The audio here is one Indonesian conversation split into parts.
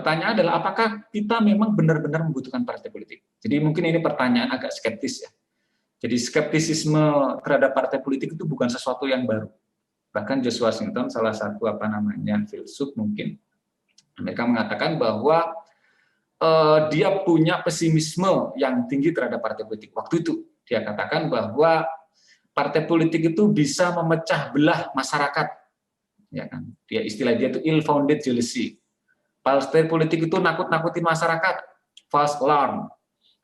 Pertanyaan adalah apakah kita memang benar-benar membutuhkan partai politik? Jadi mungkin ini pertanyaan agak skeptis ya. Jadi skeptisisme terhadap partai politik itu bukan sesuatu yang baru. Bahkan George Washington, salah satu filsuf mungkin, mereka mengatakan bahwa dia punya pesimisme yang tinggi terhadap partai politik. Waktu itu dia katakan bahwa partai politik itu bisa memecah belah masyarakat, ya kan? Istilah dia itu ill-founded jealousy. Partai politik itu nakut-nakutin masyarakat, false alarm.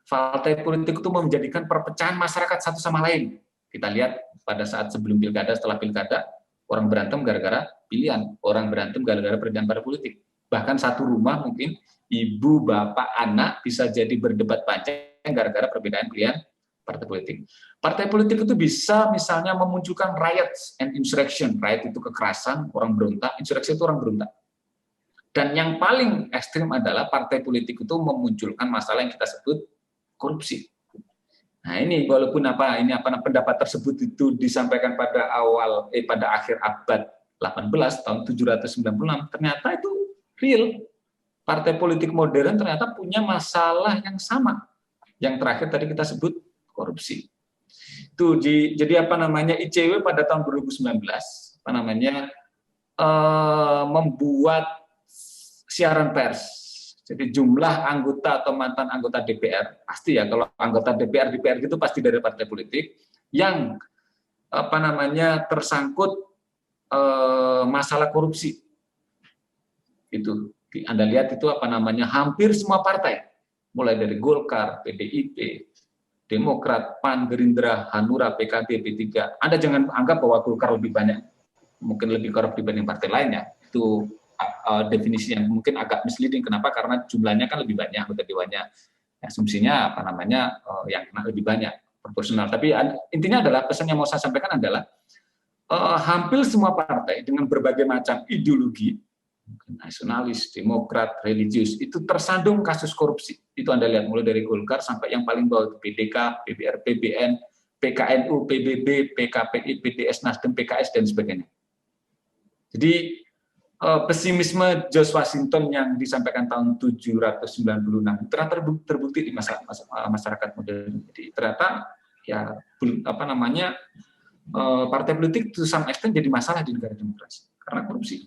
Partai politik itu menjadikan perpecahan masyarakat satu sama lain. Kita lihat pada saat sebelum pilkada, setelah pilkada, orang berantem gara-gara pilihan, orang berantem gara-gara perbedaan partai politik. Bahkan satu rumah mungkin ibu, bapak, anak bisa jadi berdebat panjang gara-gara perbedaan pilihan partai politik. Partai politik itu bisa misalnya memunculkan riots and insurrection. Riot itu kekerasan, orang berontak, insurrection itu orang berontak. Dan yang paling ekstrim adalah partai politik itu memunculkan masalah yang kita sebut korupsi. Nah ini walaupun pendapat tersebut itu disampaikan pada akhir abad 18 tahun 796, ternyata itu real. Partai politik modern ternyata punya masalah yang sama. Yang terakhir tadi kita sebut korupsi. Itu jadi ICW pada tahun 2019 membuat siaran pers. Jadi jumlah anggota atau mantan anggota DPR, pasti ya kalau anggota DPR itu pasti dari partai politik yang tersangkut masalah korupsi. Itu Anda lihat itu hampir semua partai, mulai dari Golkar, PDIP, Demokrat, PAN, Gerindra, Hanura, PKB, P3. Anda jangan anggap bahwa Golkar lebih banyak, mungkin lebih korup dibanding partai lainnya. Itu definisi yang mungkin agak misleading. Kenapa? Karena jumlahnya kan lebih banyak anggota dewannya. Asumsinya yang kena lebih banyak proporsional. Tapi intinya adalah pesan yang mau saya sampaikan adalah hampir semua partai dengan berbagai macam ideologi, nasionalis, demokrat, religius, itu tersandung kasus korupsi. Itu Anda lihat mulai dari Golkar sampai yang paling bawah itu PDK, PBR, PBN, PKNU, PBB, PKPI, PDS, Nasdem, PKS dan sebagainya. Jadi pesimisme George Washington yang disampaikan tahun 796 ternyata terbukti di masyarakat modern. Jadi ternyata partai politik to some extent jadi masalah di negara demokrasi karena korupsi.